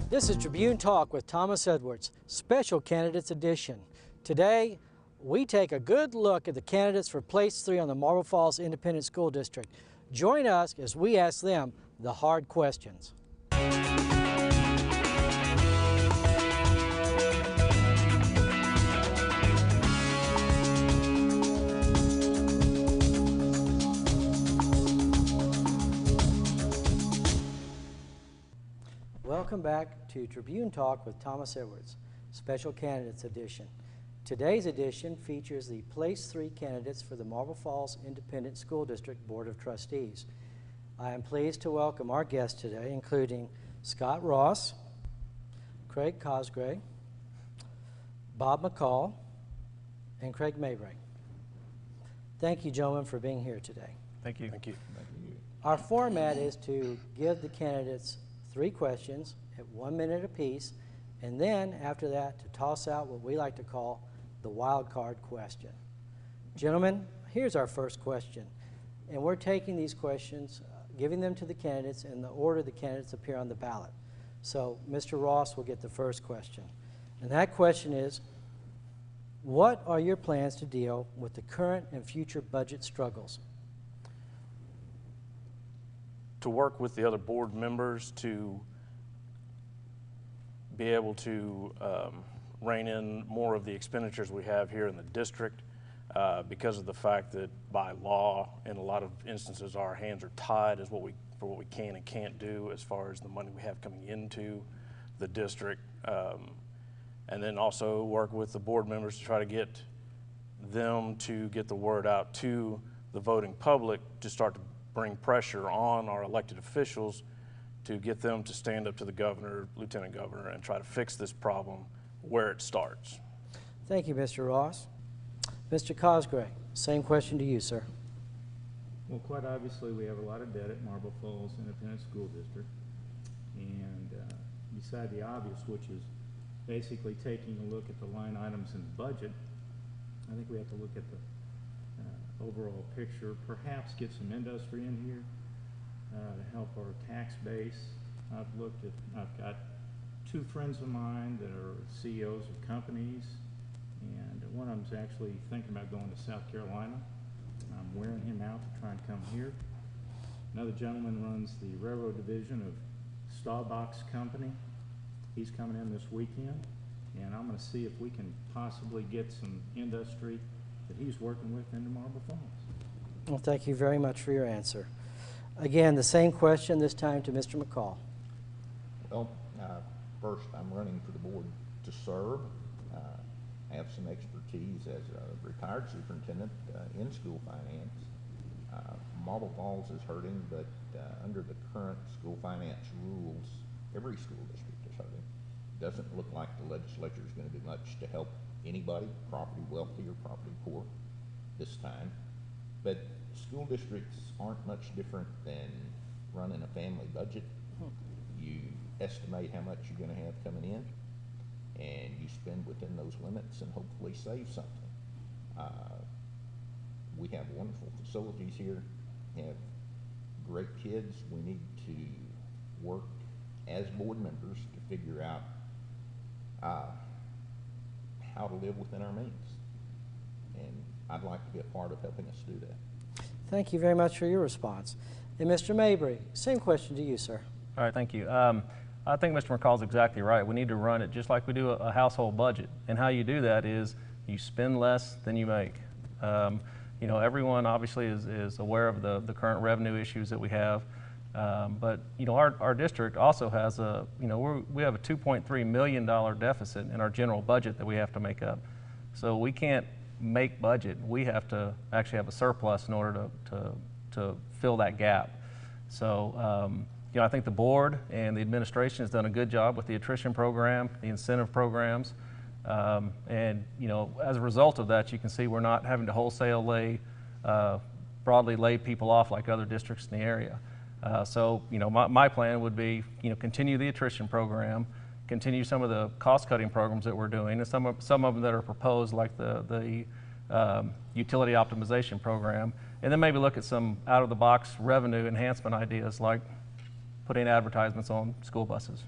This is Tribune Talk with Thomas Edwards, Special Candidates Edition. Today, we take a good look at the candidates for Place 3 on the Marble Falls Independent School District. Join us as we ask them the hard questions. Welcome back to Tribune Talk with Thomas Edwards, Special Candidates Edition. Today's edition features the Place 3 candidates for the Marble Falls Independent School District Board of Trustees. I am pleased to welcome our guests today, including Scott Ross, Craig Cosgray, Bob McCall, and Craig Mabry. Thank you, gentlemen, for being here today. Thank you. Thank you. Our format is to give the candidates 3 questions at 1 minute apiece, and then after that to toss out what we like to call the wild card question. Gentlemen, here's our first question, and we're taking these questions, giving them to the candidates in the order the candidates appear on the ballot. So Mr. Ross will get the first question, and that question is, what are your plans to deal with the current and future budget struggles? To work with the other board members to be able to rein in more of the expenditures we have here in the district because of the fact that by law, in a lot of instances, our hands are tied for what we can and can't do as far as the money we have coming into the district. And then also work with the board members to try to get them to get the word out to the voting public to start to bring pressure on our elected officials to get them to stand up to the governor, lieutenant governor, and try to fix this problem where it starts. Thank you, Mr. Ross. Mr. Cosgray, same question to you, sir. Well, quite obviously, we have a lot of debt at Marble Falls Independent School District. And beside the obvious, which is basically taking a look at the line items in the budget, I think we have to look at the overall picture, perhaps get some industry in here to help our tax base. I've got 2 friends of mine that are CEOs of companies, and one of them's actually thinking about going to South Carolina. I'm wearing him out to try and come here. Another gentleman runs the railroad division of Starbucks Company. He's coming in this weekend, and I'm going to see if we can possibly get some industry that he's working with into Marble Falls. Well, thank you very much for your answer. Again, the same question, this time to Mr. McCall. Well, first, I'm running for the board to serve. I have some expertise as a retired superintendent in school finance. Marble Falls is hurting, but under the current school finance rules, every school district is hurting. It doesn't look like the legislature is going to do much to help anybody, property wealthy or property poor, this time. But school districts aren't much different than running a family budget. You estimate how much you're going to have coming in, and you spend within those limits and hopefully save something. We have wonderful facilities here, have great kids. We need to work as board members to figure out how to live within our means, and I'd like to be a part of helping us do that. Thank you very much for your response. And Mr. Mabry, same question to you, sir. All right, thank you. I think Mr. McCall's exactly right. We need to run it just like we do a household budget, and how you do that is you spend less than you make. You know, everyone obviously is aware of the current revenue issues that we have. But you know, our district also has we have a $2.3 million deficit in our general budget that we have to make up. So we can't make budget. We have to actually have a surplus in order to fill that gap. So you know, I think the board and the administration has done a good job with the attrition program, the incentive programs, and you know, as a result of that, you can see we're not having to wholesale broadly lay people off like other districts in the area. So, you know, my plan would be, you know, continue the attrition program, continue some of the cost-cutting programs that we're doing, and some of them that are proposed, like the utility optimization program, And then maybe look at some out-of-the-box revenue enhancement ideas like putting advertisements on school buses.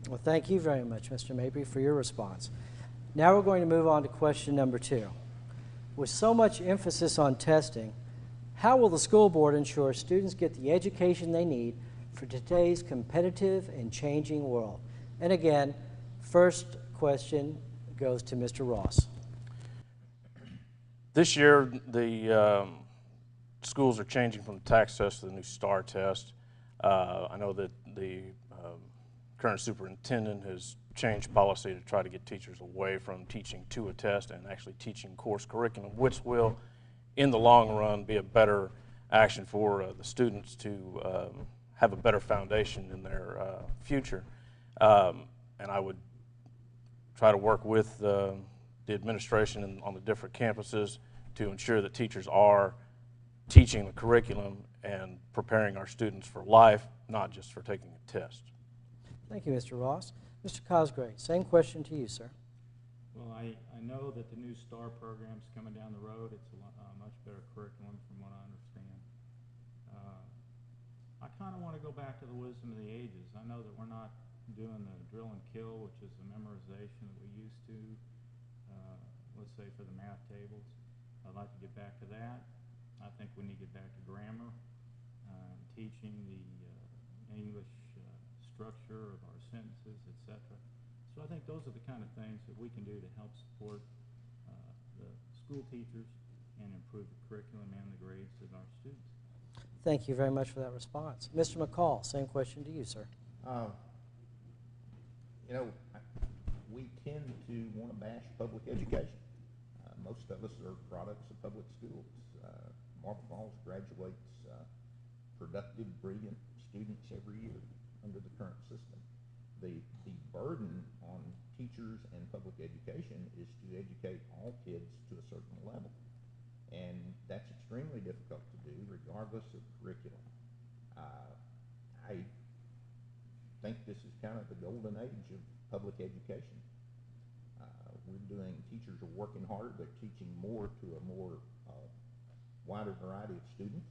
Well, thank you very much, Mr. Mabry, for your response. Now we're going to move on to question number 2. With so much emphasis on testing, how will the school board ensure students get the education they need for today's competitive and changing world? And again, first question goes to Mr. Ross. This year, the schools are changing from the tax test to the new STAR test. I know that the current superintendent has changed policy to try to get teachers away from teaching to a test and actually teaching course curriculum, which will, in the long run, be a better action for the students to have a better foundation in their future. And I would try to work with the administration on the different campuses to ensure that teachers are teaching the curriculum and preparing our students for life, not just for taking a test. Thank you, Mr. Ross. Mr. Cosgray, same question to you, sir. Well, I know that the new STAR program's coming down the road. It's a much better curriculum from what I understand. I kind of want to go back to the wisdom of the ages. I know that we're not doing the drill and kill, which is the memorization that we used to, let's say for the math tables. I'd like to get back to that. I think we need to get back to grammar, teaching the English structure of our sentences, etc. So I think those are the kind of things that we can do to help support the school teachers and improve the curriculum and the grades of our students. Thank you very much for that response. Mr. McCall, same question to you, sir. You know, we tend to want to bash public education. Most of us are products of public schools. Marble Falls graduates productive, brilliant students every year under the current system. The burden on teachers and public education is to educate all kids to a certain level. And that's extremely difficult to do regardless of curriculum. I think this is kind of the golden age of public education. Teachers are working harder, they're teaching more to a more wider variety of students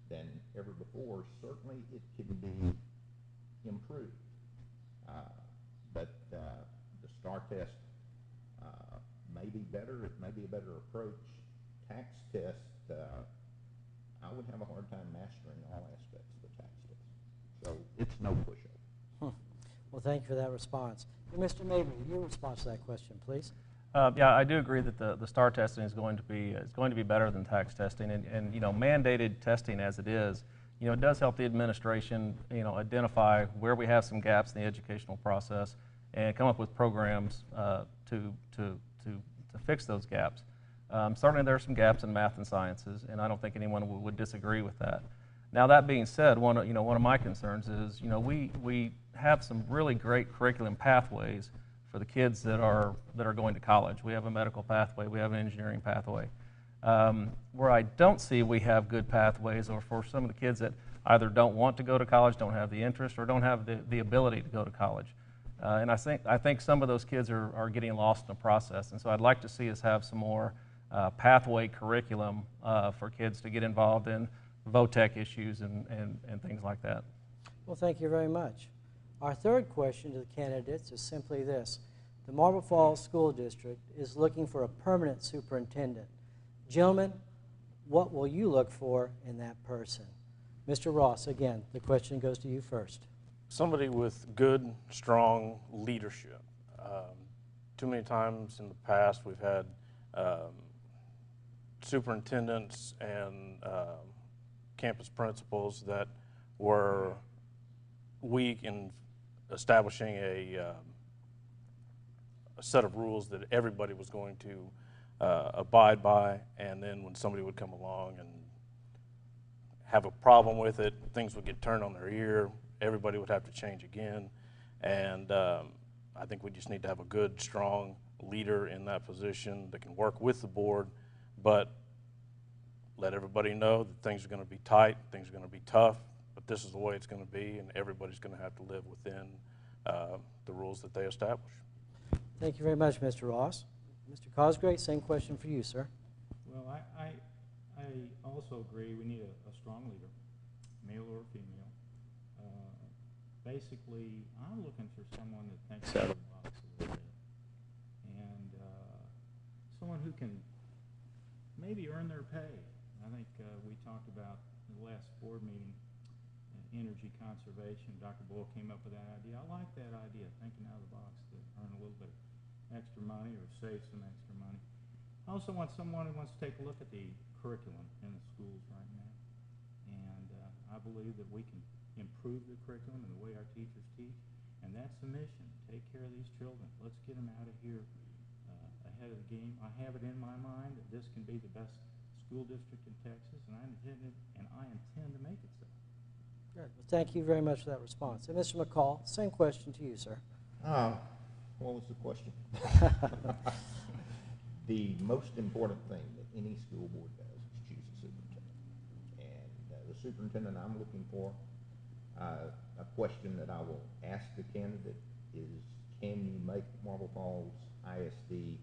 than ever before. Certainly it can be improved. But the STAR test may be better, it may be a better approach. Tax test, I would have a hard time mastering all aspects of the tax test. So it's no pushover. Well, thank you for that response. And Mr. Mabry, your response to that question, please. Yeah, I do agree that the STAR testing is going to be better than tax testing, and you know, mandated testing as it is, you know, it does help the administration, you know, identify where we have some gaps in the educational process and come up with programs to fix those gaps. Certainly, there are some gaps in math and sciences, and I don't think anyone would disagree with that. Now, that being said, one of my concerns is, you know, we have some really great curriculum pathways for the kids that are going to college. We have a medical pathway, we have an engineering pathway. Where I don't see we have good pathways are for some of the kids that either don't want to go to college, don't have the interest, or don't have the ability to go to college. And I think some of those kids are getting lost in the process. And so I'd like to see us have some more pathway curriculum for kids to get involved in VOTEC issues and things like that. Well, thank you very much. Our third question to the candidates is simply this. The Marble Falls School District is looking for a permanent superintendent. Gentlemen, what will you look for in that person? Mr. Ross, again, the question goes to you first. Somebody with good, strong leadership. Too many times in the past we've had superintendents and campus principals that were weak in establishing a set of rules that everybody was going to abide by, and then when somebody would come along and have a problem with it, things would get turned on their ear, everybody would have to change again, and I think we just need to have a good, strong leader in that position that can work with the board, but let everybody know that things are going to be tight, things are going to be tough, but this is the way it's going to be, and everybody's going to have to live within the rules that they establish. Thank you very much, Mr. Ross. Mr. Cosgray, same question for you, sir. Well, I I also agree we need a strong leader, male or female. Basically, I'm looking for someone that thinks out of the box a little bit, and someone who can maybe earn their pay. I think we talked about in the last board meeting, energy conservation. Dr. Boyle came up with that idea. I like that idea, thinking out of the box to earn a little bit of extra money or save some extra money. I also want someone who wants to take a look at the curriculum in the schools right now. And I believe that we can improve the curriculum and the way our teachers teach. And that's the mission. Take care of these children. Let's get them out of here ahead of the game. I have it in my mind that this can be the best school district in Texas, and I intend to make it so. Good. Well, thank you very much for that response. And Mr. McCall, same question to you, sir. What was the question? The most important thing that any school board does is choose a superintendent. And the superintendent I'm looking for, a question that I will ask the candidate is, can you make Marble Falls ISD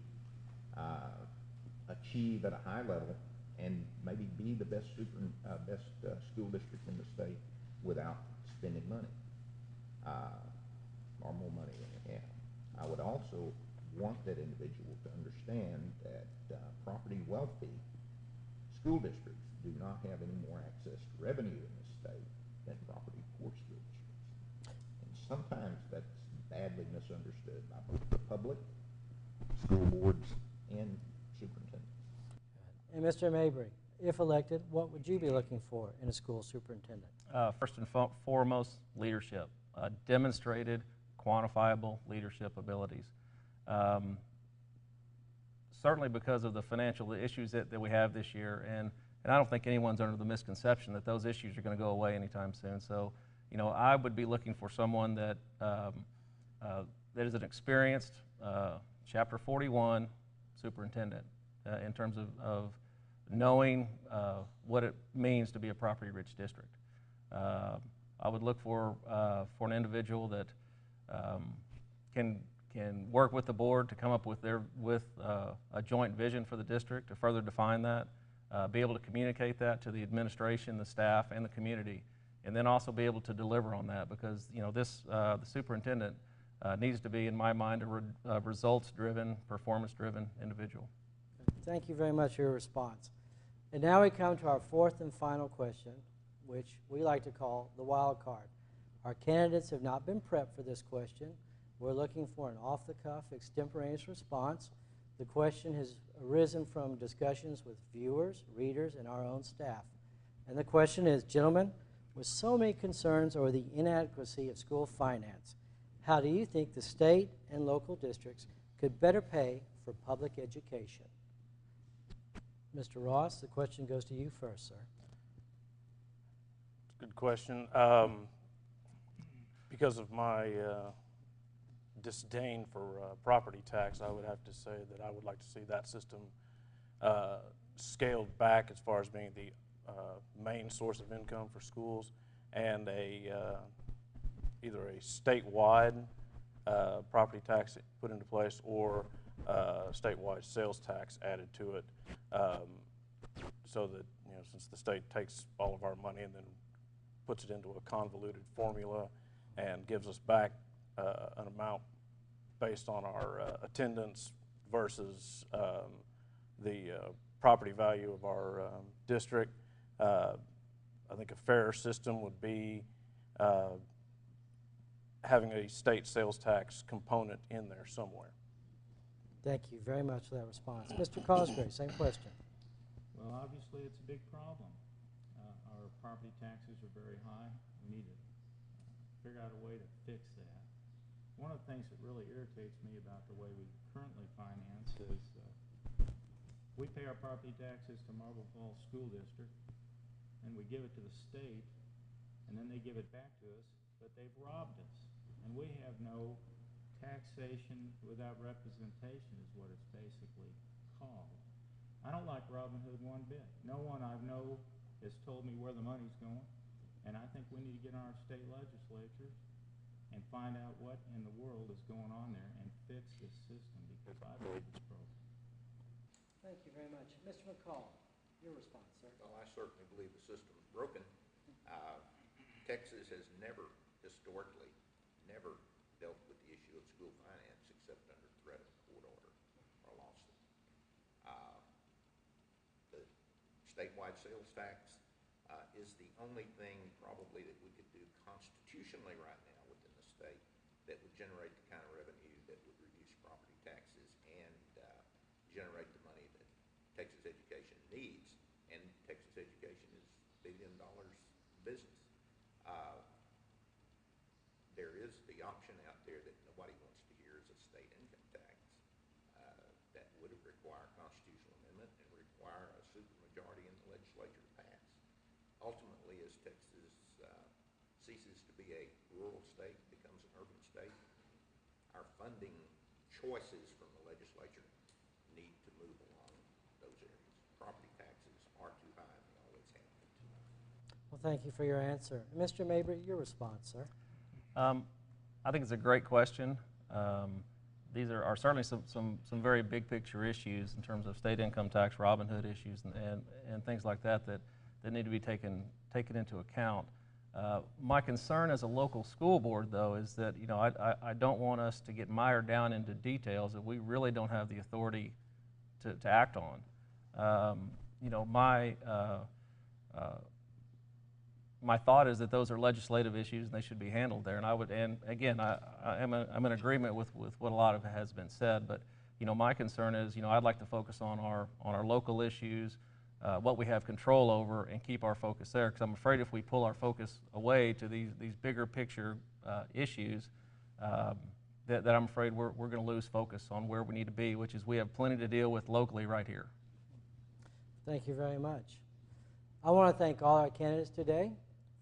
achieve at a high level and maybe be the best school district in the state without spending money, or more money than they have. I would also want that individual to understand that property wealthy school districts do not have any more access to revenue in this state than property poor school districts. And sometimes that's badly misunderstood by both the public, school boards, and superintendents. And Mr. Mabry, if elected, what would you be looking for in a school superintendent? First and foremost, leadership. Demonstrated, quantifiable leadership abilities. Certainly because of the financial issues that we have this year, and I don't think anyone's under the misconception that those issues are going to go away anytime soon. So, you know, I would be looking for someone that that is an experienced Chapter 41 superintendent in terms of knowing what it means to be a property-rich district. I would look for an individual that can work with the board to come up with a joint vision for the district to further define that, be able to communicate that to the administration, the staff, and the community, and then also be able to deliver on that, because you know the superintendent needs to be, in my mind, a results-driven, performance-driven individual. Thank you very much for your response. And now we come to our fourth and final question, which we like to call the wild card. Our candidates have not been prepped for this question. We're looking for an off-the-cuff, extemporaneous response. The question has arisen from discussions with viewers, readers, and our own staff. And the question is, gentlemen, with so many concerns over the inadequacy of school finance, how do you think the state and local districts could better pay for public education? Mr. Ross, the question goes to you first, sir. Good question. Because of my disdain for property tax, I would have to say that I would like to see that system scaled back as far as being the main source of income for schools, and either a statewide property tax put into place or statewide sales tax added to it, so that, you know, since the state takes all of our money and then puts it into a convoluted formula and gives us back an amount based on our attendance versus the property value of our district. I think a fairer system would be having a state sales tax component in there somewhere. Thank you very much for that response. Mr. Cosgrave, same question. Well, obviously, it's a big problem. Our property taxes are very high. We need to figure out a way to fix that. One of the things that really irritates me about the way we currently finance is we pay our property taxes to Marble Falls School District, and we give it to the state, and then they give it back to us, but they've robbed us. And we have no taxation without representation is what it's basically called. I don't like Robin Hood one bit. No one I know has told me where the money's going, and I think we need to get on our state legislatures and find out what in the world is going on there and fix this system, because I believe it's broken. Thank you very much. Mr. McCall, Your response, sir. Well, I certainly believe the system's broken. Texas has never, historically, never dealt with the issue of school finance except under threat of a court order or lawsuit. The statewide sales tax is the only thing probably that we could do constitutionally right now within the state that would generate the kind of revenue that would reduce property taxes and generate the money that Texas education needs. And Texas education is $1 billion business. There is the option out there that nobody wants to hear is a state income tax that would require a constitutional amendment and require a supermajority in the legislature to pass. Ultimately, as Texas ceases to be a rural state, becomes an urban state, our funding choices from the legislature need to move along those areas. Property taxes are too high and they always have been too high. Well, thank you for your answer. Mr. Mabry, your response, sir. I think it's a great question. These are certainly some very big picture issues in terms of state income tax, Robin Hood issues, and things like that need to be taken into account. My concern as a local school board, though, is that I don't want us to get mired down into details that we really don't have the authority to act on. My thought is that those are legislative issues and they should be handled there. And again, I'm in agreement with what a lot of it has been said. But my concern is I'd like to focus on our local issues, what we have control over, and keep our focus there. Because I'm afraid if we pull our focus away to these bigger picture issues, that I'm afraid we're going to lose focus on where we need to be, which is we have plenty to deal with locally right here. Thank you very much. I want to thank all our candidates today.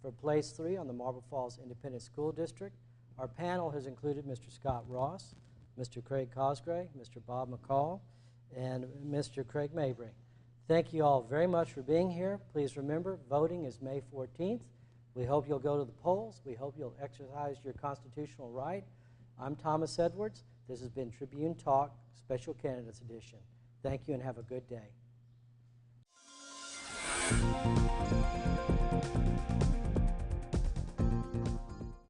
For Place 3 on the Marble Falls Independent School District, our panel has included Mr. Scott Ross, Mr. Craig Cosgray, Mr. Bob McCall, and Mr. Craig Mabry. Thank you all very much for being here. Please remember, voting is May 14th. We hope you'll go to the polls. We hope you'll exercise your constitutional right. I'm Thomas Edwards. This has been Tribune Talk, Special Candidates Edition. Thank you and have a good day.